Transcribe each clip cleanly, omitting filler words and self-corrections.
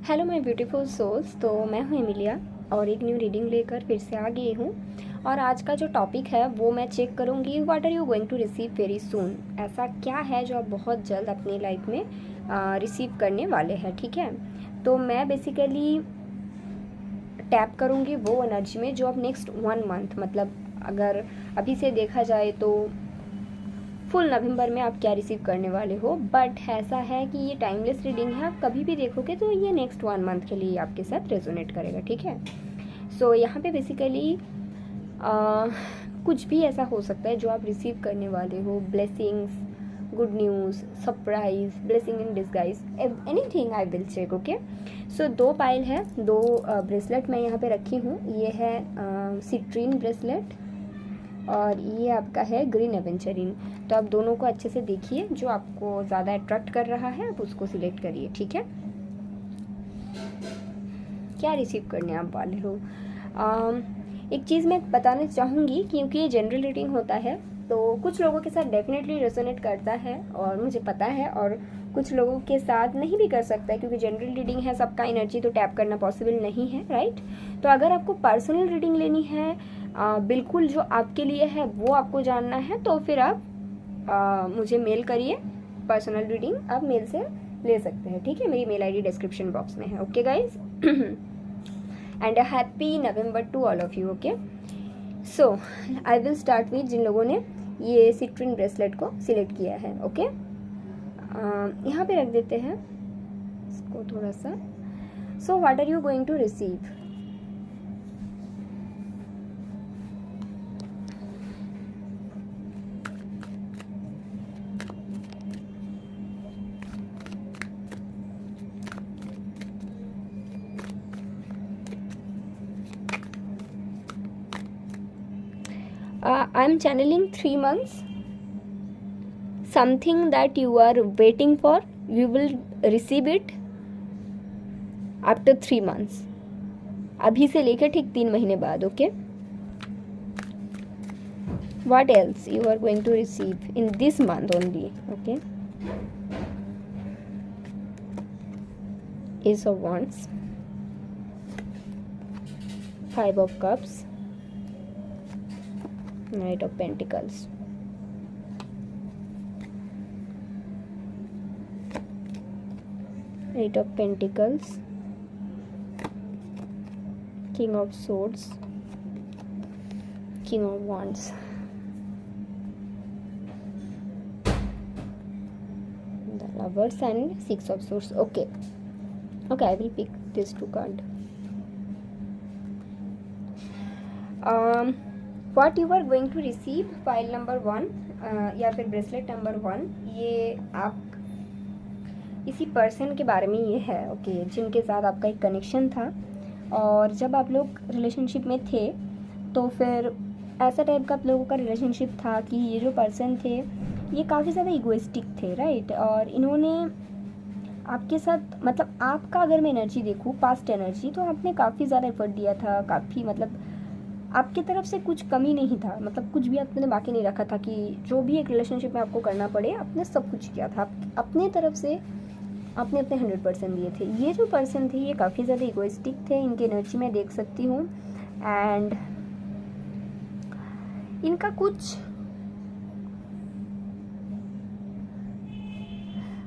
Hello my beautiful souls. तो मैं हूँ एमिलिया और एक न्यू रीडिंग लेकर फिर से आ गई हूँ। और आज का जो टॉपिक है वो मैं चेक करूँगी, what are you going to receive very soon. ऐसा क्या है जो आप बहुत जल्द अपनी लाइफ में रिसीव करने वाले हैं। ठीक है, तो मैं बेसिकली टैप करूँगी वो एनर्जी में जो आप नेक्स्ट 1 मंथ, मतलब अगर अभी से देखा जाए तो फुल नवंबर में आप क्या रिसीव करने वाले हो। बट ऐसा है कि ये टाइमलेस रीडिंग है, आप कभी भी देखोगे तो ये नेक्स्ट 1 मंथ के लिए आपके साथ रेजोनेट करेगा। ठीक है, सो यहाँ पे बेसिकली कुछ भी ऐसा हो सकता है जो आप रिसीव करने वाले हो। Blessings, good news, surprise, blessing in disguise, anything I will check. Okay, so 2 pile है, 2 ब्रेसलेट मैं यहाँ पे रखी हूँ। ये है सिट्रीन ब्रेसलेट और ये आपका है ग्रीन एवेंचरिन। तो आप दोनों को अच्छे से देखिए, जो आपको ज़्यादा अट्रैक्ट कर रहा है आप उसको सिलेक्ट करिए। ठीक है, क्या रिसीव करने आप वाले हो। एक चीज़ मैं बताना चाहूँगी, क्योंकि ये जनरल रीडिंग होता है तो कुछ लोगों के साथ डेफिनेटली रेजोनेट करता है और मुझे पता है, और कुछ लोगों के साथ नहीं भी कर सकता है, क्योंकि जनरल रीडिंग है, सबका एनर्जी तो टैप करना पॉसिबल नहीं है, राइट। तो अगर आपको पर्सनल रीडिंग लेनी है, बिल्कुल जो आपके लिए है वो आपको जानना है, तो फिर आप मुझे मेल करिए। पर्सनल रीडिंग आप मेल से ले सकते हैं। ठीक है, मेरी मेल आईडी डिस्क्रिप्शन बॉक्स में है। Okay guys, and happy November to all of you. Okay, so I will start with जिन लोगों ने ये सिट्रीन ब्रेसलेट को सिलेक्ट किया है। ओके, यहाँ पे रख देते हैं इसको थोड़ा सा। So what are you going to receive. I am channeling 3 months. Something that you are waiting for, you will receive it after 3 months. अभी से लेकर ठीक 3 महीने बाद। Okay, what else you are going to receive in this month only. Okay, Ace of Wands, 5 of Cups, Knight of Pentacles, Eight of Pentacles, King of Swords, King of Wands, the Lovers, and 6 of Swords. Okay, I will pick these 2 cards. What you are going to receive, file number 1 या फिर bracelet number 1, ये आप इसी person के बारे में ये है। ओके, जिनके साथ आपका एक कनेक्शन था, और जब आप लोग रिलेशनशिप में थे तो फिर ऐसा टाइप का आप लोगों का रिलेशनशिप था कि ये जो पर्सन थे ये काफ़ी ज़्यादा इगोइस्टिक थे, राइट। और इन्होंने आपके साथ, मतलब आपका अगर मैं एनर्जी देखूँ, पास्ट एनर्जी, तो आपने काफ़ी ज़्यादा एफर्ट दिया था, काफ़ी, मतलब आपकी तरफ से कुछ कमी नहीं था, मतलब कुछ भी आपने बाकी नहीं रखा था कि जो भी एक रिलेशनशिप में आपको करना पड़े, आपने सब कुछ किया था। अपने तरफ से आपने अपने 100% दिए थे। ये जो पर्सन थे ये काफ़ी ज़्यादा इगोइस्टिक थे, इनकी एनर्जी मैं देख सकती हूँ। एंड इनका कुछ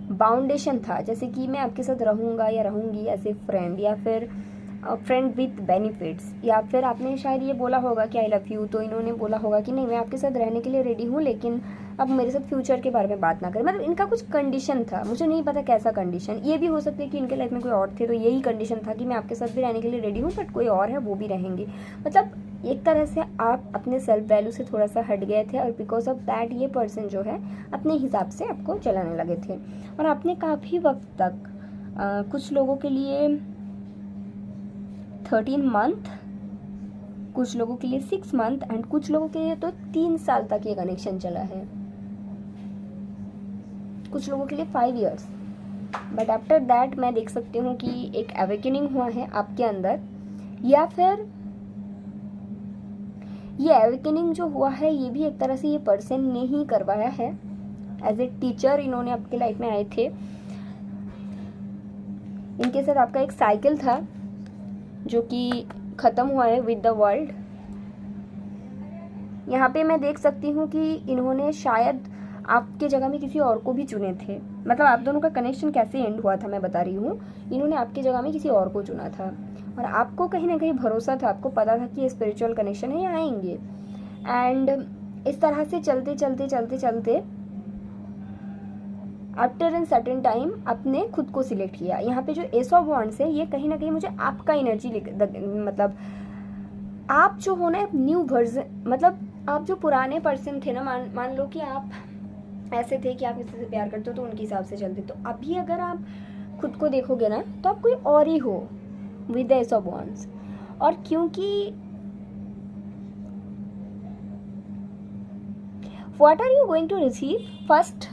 बाउंडेशन था, जैसे कि मैं आपके साथ रहूँगा या रहूँगी एज ए फ्रेंड, या फिर फ्रेंड विथ बेनिफिट्स, या फिर आपने शायद ये बोला होगा कि आई लव यू, तो इन्होंने बोला होगा कि नहीं मैं आपके साथ रहने के लिए रेडी हूँ, लेकिन अब मेरे साथ फ्यूचर के बारे में बात ना करें। मतलब इनका कुछ कंडीशन था, मुझे नहीं पता कैसा कंडीशन। ये भी हो सकता है कि इनके लाइफ में कोई और थे, तो यही कंडीशन था कि मैं आपके साथ भी रहने के लिए रेडी हूँ, बट कोई और है वो भी रहेंगे। मतलब एक तरह से आप अपने सेल्फ वैल्यू से थोड़ा सा हट गए थे, और बिकॉज ऑफ दैट ये पर्सन जो है अपने हिसाब से आपको चलाने लगे थे। और आपने काफ़ी वक्त तक कुछ लोगों के लिए 13 मंथ, कुछ लोगों के लिए 6 मंथ, एंड कुछ लोगों के लिए तो 3 साल तक ये कनेक्शन चला है, कुछ लोगों के लिए 5 years। बट आफ्टर दैट मैं देख सकती हूँ कि एक अवेकनिंग हुआ है आपके अंदर, या फिर ये अवेकनिंग जो हुआ है ये भी एक तरह से ये पर्सन ने ही करवाया है। एज ए टीचर इन्होंने आपके लाइफ में आए थे, इनके साथ आपका एक साइकिल था जो कि ख़त्म हुआ है विद द वर्ल्ड। यहाँ पे मैं देख सकती हूँ कि इन्होंने शायद आपके जगह में किसी और को भी चुने थे। मतलब आप दोनों का कनेक्शन कैसे एंड हुआ था मैं बता रही हूँ। इन्होंने आपकी जगह में किसी और को चुना था और आपको कहीं ना कहीं भरोसा था, आपको पता था कि ये स्पिरिचुअल कनेक्शन है, ये आएंगे। एंड इस तरह से चलते चलते चलते चलते आफ्टर एन सर्टेन टाइम आपने खुद को सिलेक्ट किया। यहाँ पे जो एस ऑफ वॉन्ड्स है ये कहीं ना कहीं मुझे आपका एनर्जी मतलब आप जो हो ना एक न्यू वर्जन, मतलब आप जो पुराने पर्सन थे ना, मान लो कि आप ऐसे थे कि आप किसी से प्यार करते हो तो उनके हिसाब से चलते, तो अभी अगर आप खुद को देखोगे ना तो आप कोई और ही हो with the ace of wands. और क्योंकि what are you going to receive, first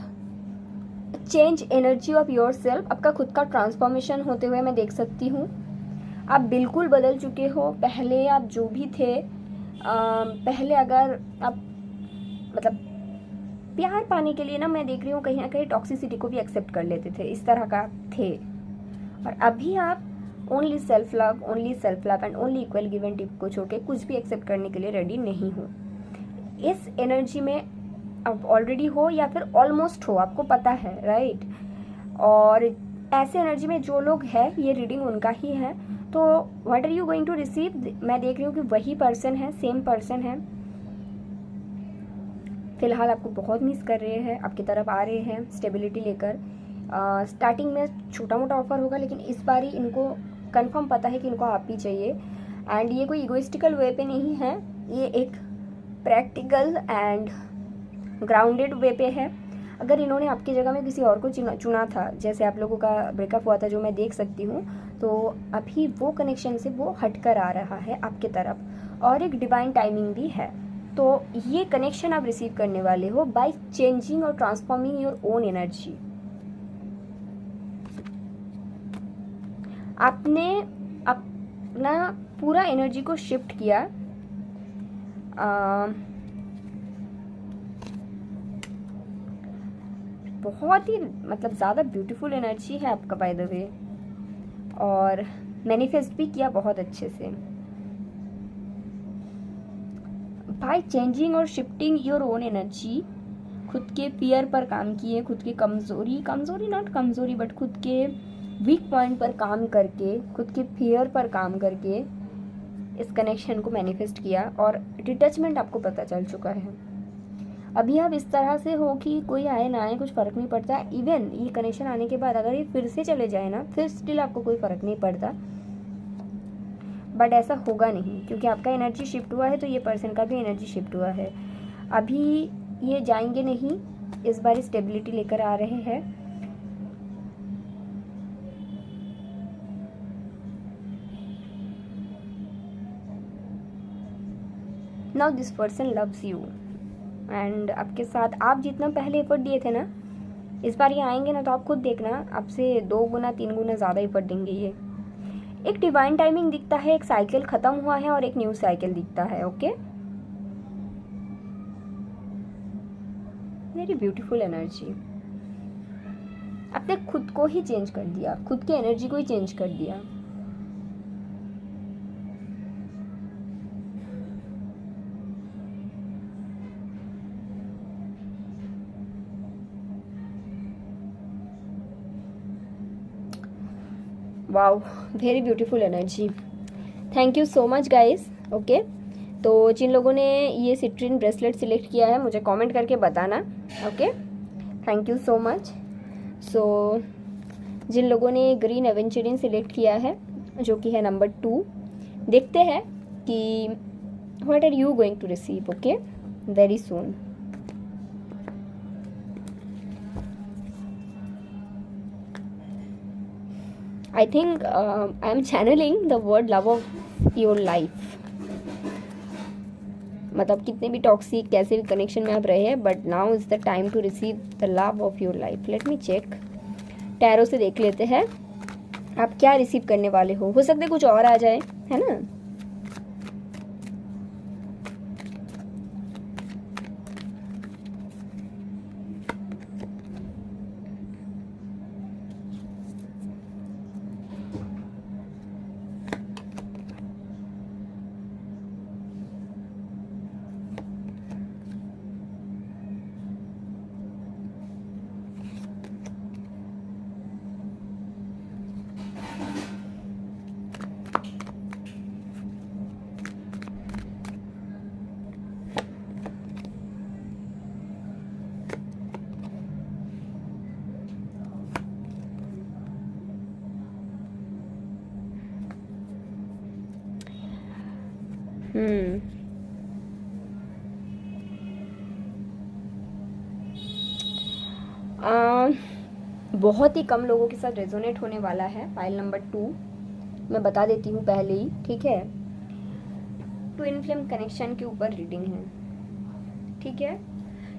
change energy of yourself, आपका खुद का ट्रांसफॉर्मेशन होते हुए मैं देख सकती हूँ। आप बिल्कुल बदल चुके हो। पहले आप जो भी थे, पहले अगर आप मतलब प्यार पाने के लिए ना मैं देख रही हूँ कहीं ना कहीं टॉक्सिसिटी को भी एक्सेप्ट कर लेते थे, इस तरह का थे। और अभी आप only self love and only equal give and tip को छोड़ के कुछ भी एक्सेप्ट करने के लिए रेडी नहीं हो। इस एनर्जी में आप ऑलरेडी हो या फिर ऑलमोस्ट हो, आपको पता है, राइट। और ऐसे एनर्जी में जो लोग हैं ये रीडिंग उनका ही है। तो what are you going to receive, मैं देख रही हूँ कि वही पर्सन है, सेम पर्सन है, फिलहाल आपको बहुत मिस कर रहे हैं, आपकी तरफ आ रहे हैं स्टेबिलिटी लेकर। स्टार्टिंग में छोटा मोटा ऑफर होगा लेकिन इस बार ही इनको कंफर्म पता है कि इनको आप ही चाहिए। एंड ये कोई इगोइस्टिकल वे पे नहीं है, ये एक प्रैक्टिकल एंड ग्राउंडेड वे पे है। अगर इन्होंने आपकी जगह में किसी और को चुना था, जैसे आप लोगों का ब्रेकअप हुआ था जो मैं देख सकती हूँ, तो अभी वो कनेक्शन से वो हटकर आ रहा है आपके तरफ और एक डिवाइन टाइमिंग भी है। तो ये कनेक्शन आप रिसीव करने वाले हो बाय चेंजिंग और ट्रांसफॉर्मिंग योर ओन एनर्जी। आपने अपना पूरा एनर्जी को शिफ्ट किया। बहुत ही मतलब ज़्यादा ब्यूटीफुल एनर्जी है आपका बाय द वे, और मैनिफेस्ट भी किया बहुत अच्छे से। बाय चेंजिंग और शिफ्टिंग योर ओन एनर्जी, खुद के फियर पर काम किए, खुद के कमज़ोरी नॉट कमज़ोरी बट खुद के वीक पॉइंट पर काम करके, खुद के फियर पर काम करके इस कनेक्शन को मैनिफेस्ट किया और डिटैचमेंट आपको पता चल चुका है। अभी आप इस तरह से हो कि कोई आए ना आए कुछ फ़र्क नहीं पड़ता। इवन ये कनेक्शन आने के बाद अगर ये फिर से चले जाए ना, फिर स्टिल आपको कोई फ़र्क नहीं पड़ता। बट ऐसा होगा नहीं क्योंकि आपका एनर्जी शिफ्ट हुआ है, तो ये पर्सन का भी एनर्जी शिफ्ट हुआ है। अभी ये जाएंगे नहीं, इस बार स्टेबिलिटी लेकर आ रहे हैं। Now this person loves you and आपके साथ आप जितना पहले एफर्ट दिए थे ना, इस बार ये आएंगे ना तो आप खुद देखना आपसे 2 गुना 3 गुना ज़्यादा एफर्ट देंगे ये। एक डिवाइन टाइमिंग दिखता है, एक साइकिल ख़त्म हुआ है और एक न्यू साइकिल दिखता है। Okay, very beautiful energy. आपने खुद को ही चेंज कर दिया, खुद की एनर्जी को ही चेंज कर दिया। Wow, very beautiful energy. Thank you so much guys. Okay, तो जिन लोगों ने ये सिट्रिन ब्रेसलेट सिलेक्ट किया है मुझे कमेंट करके बताना। Okay, thank you so much. So जिन लोगों ने ग्रीन एवेंचरिन सिलेक्ट किया है जो कि है नंबर 2, देखते हैं कि what are you going to receive. Okay, very soon. I think I am channeling the word love of your life। मतलब कितने भी टॉक्सिक कैसे भी कनेक्शन में आप रहे हैं, but now is the time to receive the love of your life. Let me check, tarot से देख लेते हैं आप क्या रिसीव करने वाले हो सकता है कुछ और आ जाए, है ना। हम्म आ, बहुत ही कम लोगों के साथ रेजोनेट होने वाला है पाइल नंबर 2। मैं बता देती हूँ पहले ही, ठीक है। ट्विन फ्लेम कनेक्शन के ऊपर रीडिंग है, ठीक है।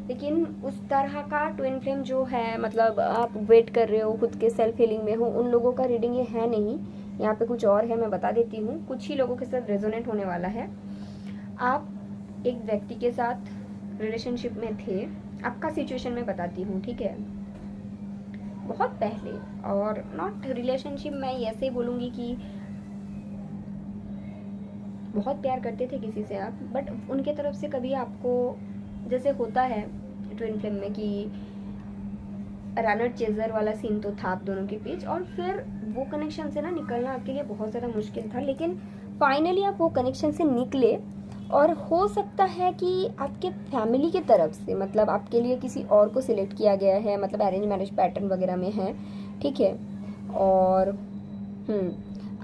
लेकिन उस तरह का ट्विन फ्लेम जो है, मतलब आप वेट कर रहे हो, खुद के सेल्फ हीलिंग में हो, उन लोगों का रीडिंग ये है नहीं। यहाँ पे कुछ और है, मैं बता देती हूँ। कुछ ही लोगों के साथ रेजोनेट होने वाला है। आप एक व्यक्ति के साथ रिलेशनशिप में थे, आपका सिचुएशन मैं बताती हूँ, ठीक है। बहुत पहले, और नॉट रिलेशनशिप, मैं ऐसे ही बोलूँगी कि बहुत प्यार करते थे किसी से आप, बट उनके तरफ से कभी आपको, जैसे होता है ट्विन फ्लेम में कि रनर चेजर वाला सीन तो था आप दोनों के बीच, और फिर वो कनेक्शन से ना निकलना आपके लिए बहुत ज़्यादा मुश्किल था। लेकिन फाइनली आप वो कनेक्शन से निकले, और हो सकता है कि आपके फैमिली की तरफ से, मतलब आपके लिए किसी और को सिलेक्ट किया गया है, मतलब अरेंज मैरिज पैटर्न वगैरह में है, ठीक है। और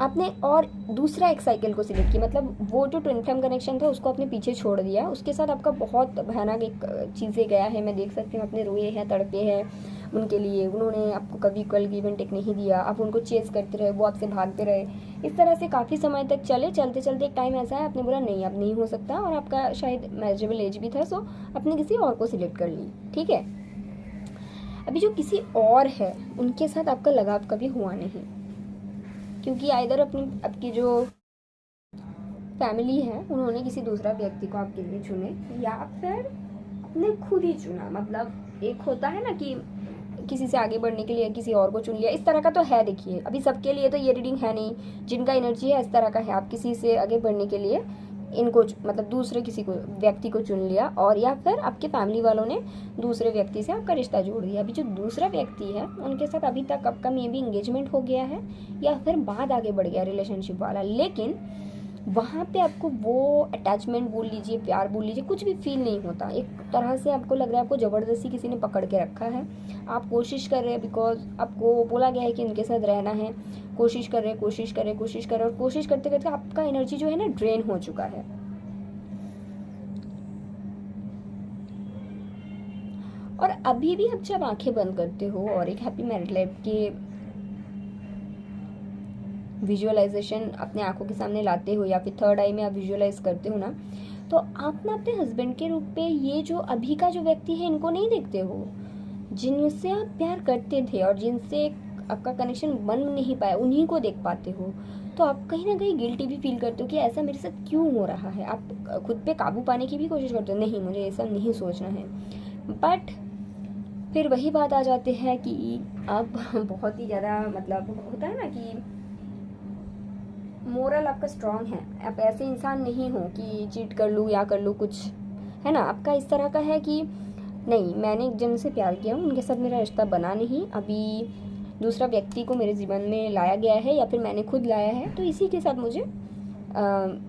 आपने और दूसरा एक साइकिल को सिलेक्ट किया, मतलब वो जो ट्विन फ्लेम कनेक्शन था उसको आपने पीछे छोड़ दिया। उसके साथ आपका बहुत भयानक एक चीज़ें गया है, मैं देख सकती हूँ। आपने रोए हैं, तड़पे हैं उनके लिए, उन्होंने आपको कभी इक्वल गिव एंड टेक नहीं दिया, आप उनको चेस करते रहे, वो आपसे भागते रहे। इस तरह से काफ़ी समय तक चले। चलते चलते एक टाइम ऐसा है, आपने बोला नहीं, अब नहीं हो सकता, और आपका शायद मैरिजेबल एज भी था, सो आपने किसी और को सिलेक्ट कर ली, ठीक है। अभी जो किसी और है उनके साथ आपका लगाव कभी हुआ नहीं, क्योंकि आइदर आपकी जो फैमिली है उन्होंने किसी दूसरा व्यक्ति को आपके लिए चुने, या फिर आपने खुद ही चुना। मतलब एक होता है ना कि किसी से आगे बढ़ने के लिए किसी और को चुन लिया, इस तरह का तो है। देखिए, अभी सबके लिए तो ये रीडिंग है नहीं, जिनका एनर्जी है इस तरह का है। आप किसी से आगे बढ़ने के लिए इनको, मतलब दूसरे किसी को, व्यक्ति को चुन लिया, और या फिर आपके फैमिली वालों ने दूसरे व्यक्ति से आपका रिश्ता जोड़ दिया। अभी जो दूसरा व्यक्ति है उनके साथ अभी तक आपका मे बी एंगेजमेंट हो गया है, या फिर बाद आगे बढ़ गया रिलेशनशिप वाला, लेकिन वहाँ पे आपको वो अटैचमेंट बोल लीजिए, प्यार बोल लीजिए, कुछ भी फील नहीं होता। एक तरह से आपको लग रहा है आपको ज़बरदस्ती किसी ने पकड़ के रखा है। आप कोशिश कर रहे हैं, बिकॉज आपको बोला गया है कि उनके साथ रहना है, कोशिश कर रहे, कोशिश कर रहे, कोशिश कर रहे, और कोशिश करते करते आपका एनर्जी जो है ना ड्रेन हो चुका है। और अभी भी आप जब आंखें बंद करते हो और एक हैप्पी मैरिड लाइफ के विजुअलाइजेशन अपने आंखों के सामने लाते हो, या फिर थर्ड आई में आप विजुअलाइज करते हो ना, तो आप ना अपने हस्बैंड के रूप पे ये जो अभी का जो व्यक्ति है इनको नहीं देखते हो। जिनसे आप प्यार करते थे और जिनसे आपका कनेक्शन बन नहीं पाया, उन्हीं को देख पाते हो। तो आप कहीं ना कहीं गिल्टी भी फील करते हो कि ऐसा मेरे साथ क्यों हो रहा है। आप खुद पे काबू पाने की भी कोशिश करते हो, नहीं मुझे ऐसा नहीं सोचना है, बट फिर वही बात आ जाती है कि आप बहुत ही ज़्यादा, मतलब होता है ना कि मोरल आपका स्ट्रांग है, आप ऐसे इंसान नहीं हो कि चीट कर लूँ या कर लूँ कुछ, है ना। आपका इस तरह का है कि नहीं, मैंने एक जन से प्यार किया हूँ, उनके साथ मेरा रिश्ता बना नहीं, अभी दूसरा व्यक्ति को मेरे जीवन में लाया गया है, या फिर मैंने खुद लाया है, तो इसी के साथ मुझे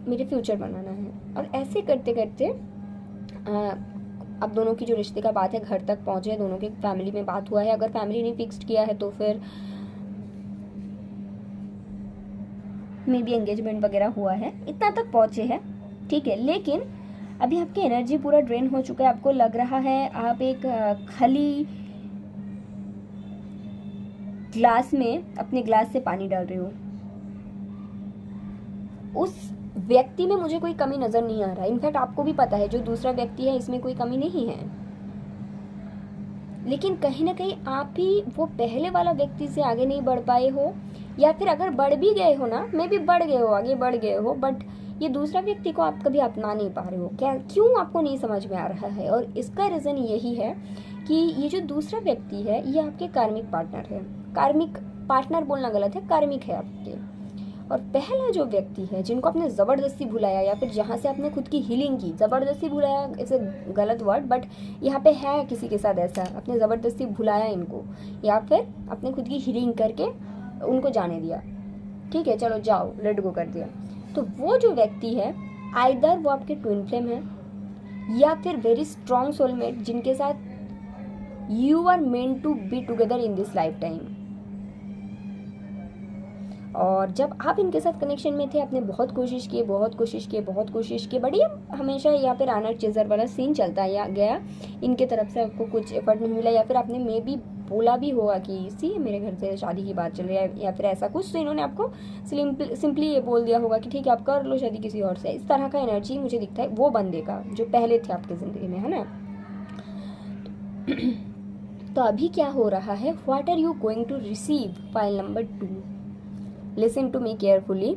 मेरे फ्यूचर बनाना है। और ऐसे करते करते अब दोनों की जो रिश्ते का बात है घर तक पहुँचे, दोनों के फैमिली में बात हुआ है। अगर फैमिली ने फिक्स्ड किया है तो फिर मे बी एंगेजमेंट वगैरह हुआ है, इतना तक पहुँचे हैं, ठीक है। लेकिन अभी आपकी एनर्जी पूरा ड्रेन हो चुका है। आपको लग रहा है आप एक खाली ग्लास में अपने ग्लास से पानी डाल रहे हो। उस व्यक्ति में मुझे कोई कमी नज़र नहीं आ रहा है। इनफैक्ट आपको भी पता है जो दूसरा व्यक्ति है इसमें कोई कमी नहीं है, लेकिन कहीं ना कहीं आप ही वो पहले वाला व्यक्ति से आगे नहीं बढ़ पाए हो, या फिर अगर बढ़ भी गए हो ना, मे बी बढ़ गए हो, आगे बढ़ गए हो, बट ये दूसरा व्यक्ति को आप कभी अपना नहीं पा रहे हो। क्या, क्यों आपको नहीं समझ में आ रहा है? और इसका रीज़न यही है कि ये जो दूसरा व्यक्ति है ये आपके कार्मिक पार्टनर है। कार्मिक पार्टनर बोलना गलत है, कार्मिक है आपके। और पहला जो व्यक्ति है जिनको आपने ज़बरदस्ती भुलाया, या फिर जहाँ से आपने खुद की हीलिंग की, ज़बरदस्ती भुलाया इट्स गलत वर्ड, बट यहाँ पे है किसी के साथ ऐसा, आपने ज़बरदस्ती भुलाया इनको, या फिर आपने खुद की हीलिंग करके उनको जाने दिया, ठीक है, चलो जाओ, लेट गो कर दिया। तो वो जो व्यक्ति है, आइदर वो आपके ट्विन फ्लेम है, या फिर वेरी स्ट्रॉन्ग सोलमेट जिनके साथ you are meant to be together in this lifetime. और जब आप इनके साथ कनेक्शन में थे आपने बहुत कोशिश की, बट ये हमेशा यहाँ पे रानर चेजर वाला सीन चलता गया, इनके तरफ से आपको कुछ एफर्ट नहीं मिला, या फिर आपने मे भी बोला भी होगा कि सी मेरे घर से शादी की बात चल रही है या फिर ऐसा कुछ, तो इन्होंने आपको सिंपली ये बोल दिया होगा कि ठीक है आप कर लो शादी किसी और से। इस तरह का एनर्जी मुझे दिखता है वो बंदे का जो पहले थे आपकी ज़िंदगी में, है ना। तो अभी क्या हो रहा है, what are you going to receive, pile number 2, listen to me carefully.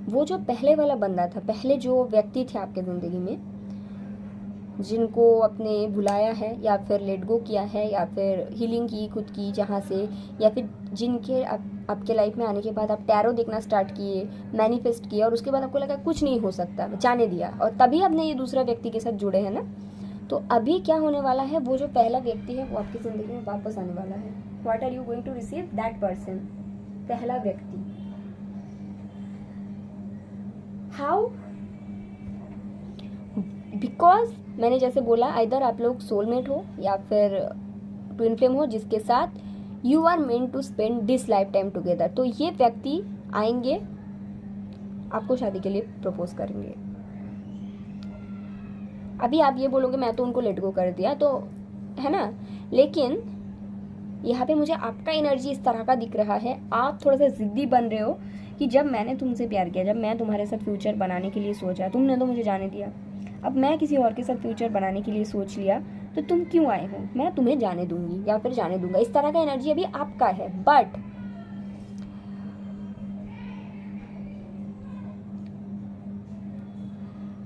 वो जो पहले वाला बंदा था, पहले जो व्यक्ति थे आपके ज़िंदगी में, जिनको आपने भुलाया है या फिर लेट गो किया है या फिर हीलिंग की खुद की जहाँ से, या फिर जिनके आपके लाइफ में आने के बाद आप टैरो देखना स्टार्ट किए, मैनिफेस्ट किया, और उसके बाद आपको लगा कुछ नहीं हो सकता, जाने दिया, और तभी आपने ये दूसरा व्यक्ति के साथ जुड़े हैं ना। तो अभी क्या होने वाला है, वो जो पहला व्यक्ति है वो आपकी ज़िंदगी में वापस आने वाला है। What are you going to receive, that person, पहला व्यक्ति। हाउ, बिकॉज मैंने जैसे बोला, आइदर आप लोग सोलमेट हो या फिर ट्विन फ्लेम हो जिसके साथ you are meant to spend this lifetime together. तो ये व्यक्ति आएंगे, आपको शादी के लिए प्रपोज करेंगे। अभी आप ये बोलोगे मैं तो उनको लेट गो कर दिया, तो है ना, लेकिन यहाँ पे मुझे आपका एनर्जी इस तरह का दिख रहा है, आप थोड़ा सा जिद्दी बन रहे हो कि जब मैंने तुमसे प्यार किया, जब मैं तुम्हारे साथ फ्यूचर बनाने के लिए सोचा, तुमने तो मुझे जाने दिया, अब मैं किसी और के साथ फ्यूचर बनाने के लिए सोच लिया, तो तुम क्यों आए हो, मैं तुम्हें जाने दूंगी या फिर जाने दूंगा। इस तरह का एनर्जी अभी आपका है। But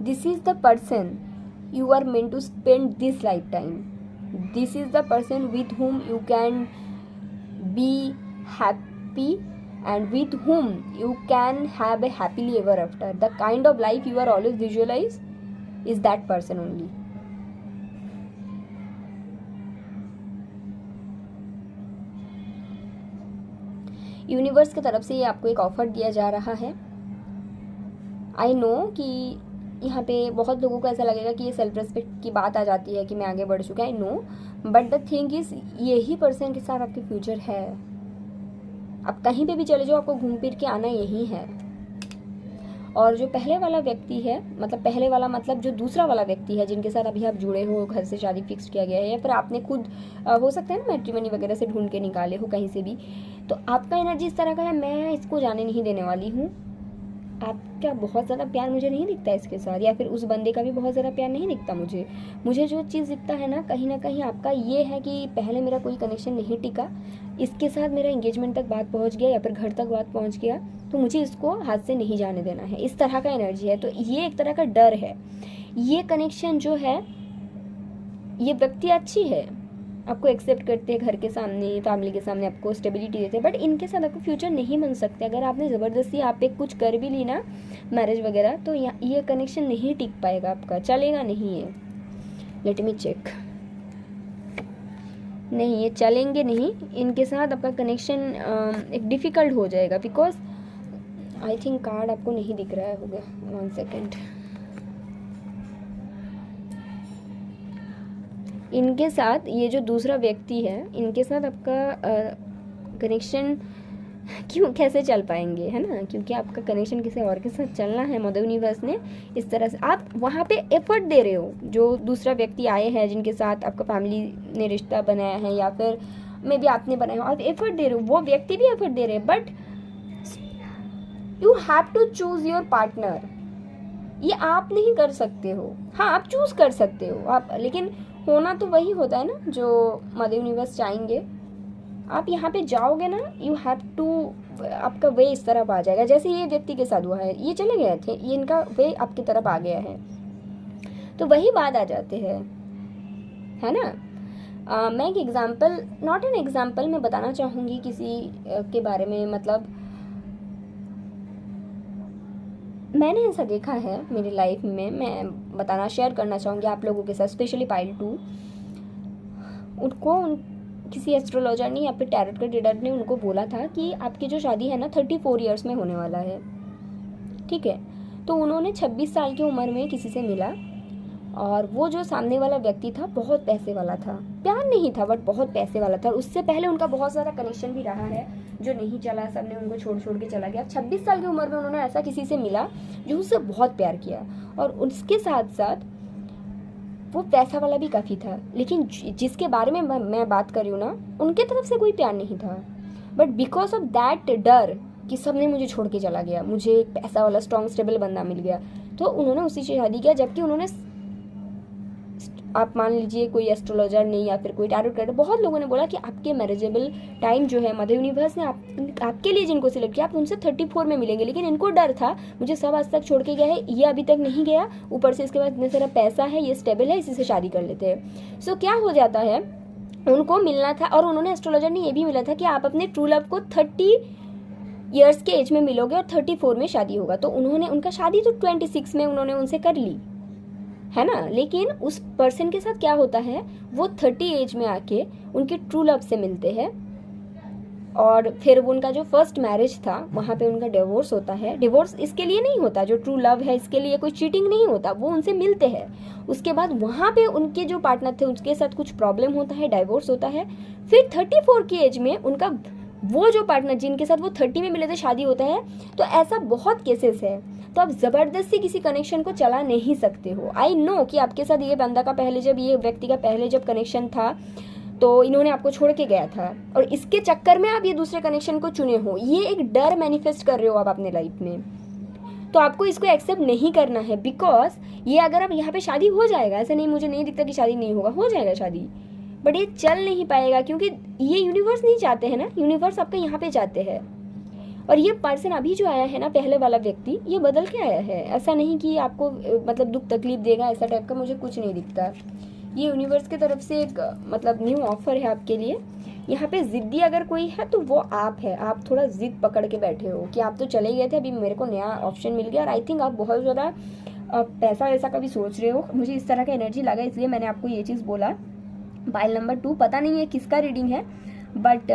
this is the person you are meant to spend this lifetime. This is the person with whom you can be happy and with whom you can have a happily ever after. The kind of life you are always visualize is that person only. Universe की तरफ से ये आपको एक offer दिया जा रहा है। आई नो कि यहाँ पे बहुत लोगों को ऐसा लगेगा कि ये सेल्फ रिस्पेक्ट की बात आ जाती है कि मैं आगे बढ़ चुका, I know, but the thing is यही पर्सन के साथ आपके फ्यूचर है। आप कहीं पे भी चले जाओ, आपको घूम फिर के आना यही है। और जो पहले वाला व्यक्ति है, मतलब पहले वाला मतलब जो दूसरा वाला व्यक्ति है जिनके साथ अभी आप जुड़े हो, घर से शादी फिक्स किया गया है, या फिर आपने खुद हो सकता है ना मैट्रिमनी वगैरह से ढूंढ के निकाले हो कहीं से भी, तो आपका एनर्जी इस तरह का है, मैं इसको जाने नहीं देने वाली हूँ। आपका बहुत ज़्यादा प्यार मुझे नहीं दिखता इसके साथ, या फिर उस बंदे का भी बहुत ज़्यादा प्यार नहीं दिखता मुझे जो चीज़ दिखता है ना कहीं आपका ये है कि पहले मेरा कोई कनेक्शन नहीं टिका, इसके साथ मेरा एंगेजमेंट तक बात पहुंच गया या फिर घर तक बात पहुंच गया, तो मुझे इसको हाथ से नहीं जाने देना है। इस तरह का एनर्जी है। तो ये एक तरह का डर है। ये कनेक्शन जो है, ये व्यक्ति अच्छी है, आपको एक्सेप्ट करते हैं घर के सामने, फैमिली के सामने आपको स्टेबिलिटी देते हैं, बट इनके साथ आपको फ्यूचर नहीं बन सकते। अगर आपने ज़बरदस्ती आप पे कुछ कर भी ली ना, मैरिज वगैरह, तो ये कनेक्शन नहीं टिक पाएगा, आपका चलेगा नहीं है। लेट मी चेक, नहीं ये चलेंगे नहीं, इनके साथ आपका कनेक्शन एक डिफ़िकल्ट हो जाएगा, बिकॉज आई थिंक कार्ड आपको नहीं दिख रहा है, हो गया 1 सेकेंड। इनके साथ ये जो दूसरा व्यक्ति है, इनके साथ आपका कनेक्शन क्यों कैसे चल पाएंगे, है ना, क्योंकि आपका कनेक्शन किसी और के साथ चलना है। मदर यूनिवर्स ने इस तरह से, आप वहाँ पे एफर्ट दे रहे हो, जो दूसरा व्यक्ति आए हैं जिनके साथ आपका फैमिली ने रिश्ता बनाया है या फिर मे बी आपने बनाया हो, आप एफर्ट दे रहे हो, वो व्यक्ति भी एफर्ट दे रहे हैं, but you have to choose your partner. ये आप नहीं कर सकते हो, हाँ आप चूज कर सकते हो आप, लेकिन होना तो वही होता है ना जो मदर यूनिवर्स चाहेंगे। आप यहाँ पे जाओगे ना, यू हैव टू, आपका वे इस तरफ आ जाएगा, जैसे ये व्यक्ति के साथ हुआ है, ये चले गए थे, ये इनका वे आपकी तरफ आ गया है, तो वही बात आ जाते हैं, है ना। मैं एक एग्जाम्पल, नॉट एन एग्जाम्पल, मैं बताना चाहूँगी किसी के बारे में, मतलब मैंने ऐसा देखा है मेरी लाइफ में, मैं बताना शेयर करना चाहूँगी आप लोगों के साथ, स्पेशली पाइल 2। उनको किसी एस्ट्रोलॉजर ने या फिर टैरोट के रीडर ने उनको बोला था कि आपकी जो शादी है ना 34 ईयर्स में होने वाला है, ठीक है। तो उन्होंने 26 साल की उम्र में किसी से मिला, और वो जो सामने वाला व्यक्ति था बहुत पैसे वाला था, प्यार नहीं था बट बहुत पैसे वाला था। उससे पहले उनका बहुत ज़्यादा कनेक्शन भी रहा है जो नहीं चला, सबने उनको छोड़ छोड़ के चला गया। 26 साल की उम्र में उन्होंने ऐसा किसी से मिला जो उससे बहुत प्यार किया, और उसके साथ साथ वो पैसा वाला भी काफ़ी था। लेकिन जिसके बारे में मैं बात कर रही हूँ ना, उनके तरफ से कोई प्यार नहीं था, बट बिकॉज ऑफ दैट डर कि सबने मुझे छोड़ के चला गया, मुझे एक पैसा वाला स्ट्रॉन्ग स्टेबल बंदा मिल गया, तो उन्होंने उसी से शादी किया। जबकि उन्होंने, आप मान लीजिए कोई एस्ट्रोलॉजर नहीं या फिर कोई टैरोट कार्ड, बहुत लोगों ने बोला कि आपके मैरिजेबल टाइम जो है मदर यूनिवर्स ने आपके लिए जिनको सिलेक्ट किया आप उनसे 34 में मिलेंगे। लेकिन इनको डर था मुझे सब आज तक छोड़ के गया है, ये अभी तक नहीं गया, ऊपर से इसके बाद इतना सारा पैसा है, ये स्टेबल है, इसी से शादी कर लेते हैं। सो क्या हो जाता है, उनको मिलना था, और उन्होंने एस्ट्रोलॉजर ने ये भी मिला था कि आप अपने ट्रू लव को 30 ईयर्स के एज में मिलोगे और 34 में शादी होगा। तो उन्होंने, उनका शादी तो 26 में उन्होंने उनसे कर ली है ना। लेकिन उस पर्सन के साथ क्या होता है, वो 30 एज में आके उनके ट्रू लव से मिलते हैं, और फिर वो उनका जो फर्स्ट मैरिज था वहाँ पे उनका डिवोर्स होता है। डिवोर्स इसके लिए नहीं होता, जो ट्रू लव है इसके लिए कोई चीटिंग नहीं होता, वो उनसे मिलते हैं। उसके बाद वहाँ पे उनके जो पार्टनर थे उसके साथ कुछ प्रॉब्लम होता है, डाइवोर्स होता है। फिर 34 की एज में उनका वो जो पार्टनर जिनके साथ वो 30 में मिले थे शादी होता है। तो ऐसा बहुत केसेस है। तो आप ज़बरदस्ती किसी कनेक्शन को चला नहीं सकते हो। आई नो कि आपके साथ ये बंदा का पहले, जब ये व्यक्ति का पहले जब कनेक्शन था तो इन्होंने आपको छोड़ के गया था, और इसके चक्कर में आप ये दूसरे कनेक्शन को चुने हो, ये एक डर मैनिफेस्ट कर रहे हो आप अपने लाइफ में। तो आपको इसको एक्सेप्ट नहीं करना है, बिकॉज ये अगर आप यहाँ पे शादी हो जाएगा, ऐसा नहीं मुझे नहीं दिखता कि शादी नहीं होगा, हो जाएगा शादी, बट ये चल नहीं पाएगा क्योंकि ये यूनिवर्स नहीं चाहते हैं ना, यूनिवर्स आपका यहाँ पे चाहते हैं। और ये पर्सन अभी जो आया है ना, पहले वाला व्यक्ति, ये बदल के आया है। ऐसा नहीं कि आपको मतलब दुख तकलीफ देगा, ऐसा टाइप का मुझे कुछ नहीं दिखता। ये यूनिवर्स की तरफ से एक मतलब न्यू ऑफर है आपके लिए। यहाँ पे ज़िद्दी अगर कोई है तो वो आप है। आप थोड़ा ज़िद पकड़ के बैठे हो कि आप तो चले गए थे, अभी मेरे को नया ऑप्शन मिल गया। और आई थिंक आप बहुत ज़्यादा पैसा वैसा का भी सोच रहे हो, मुझे इस तरह का एनर्जी लगा, इसलिए मैंने आपको ये चीज़ बोला। पाइल नंबर 2 पता नहीं है किसका रीडिंग है, बट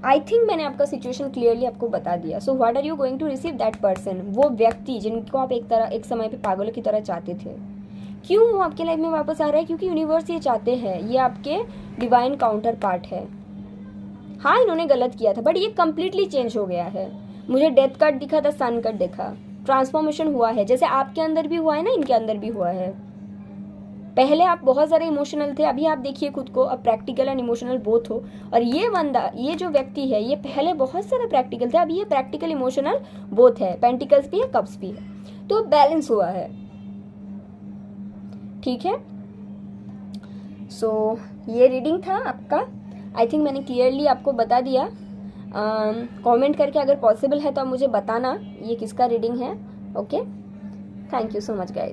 आई थिंक मैंने आपका सिचुएशन क्लियरली आपको बता दिया। So what are you going to receive that person, वो व्यक्ति जिनको आप एक समय पे पागलों की तरह चाहते थे। क्यों वो आपके लाइफ में वापस आ रहा है? क्योंकि यूनिवर्स ये चाहते हैं, ये आपके डिवाइन काउंटर पार्ट है। हाँ, इन्होंने गलत किया था, बट ये कंप्लीटली चेंज हो गया है। मुझे डेथ कार्ड दिखा था, सन कार्ड देखा, ट्रांसफॉर्मेशन हुआ है। जैसे आपके अंदर भी हुआ है ना, इनके अंदर भी हुआ है। पहले आप बहुत ज़्यादा इमोशनल थे, अभी आप देखिए खुद को, अब प्रैक्टिकल एंड इमोशनल बोथ हो। और ये बंदा, ये जो व्यक्ति है, ये पहले बहुत सारा प्रैक्टिकल थे, अभी ये प्रैक्टिकल इमोशनल बोथ है। पेंटिकल्स भी है, कप्स भी है, तो बैलेंस हुआ है। ठीक है, सो ये रीडिंग था आपका। आई थिंक मैंने क्लियरली आपको बता दिया। कमेंट करके अगर पॉसिबल है तो आप मुझे बताना ये किसका रीडिंग है। Okay, thank you so much guys.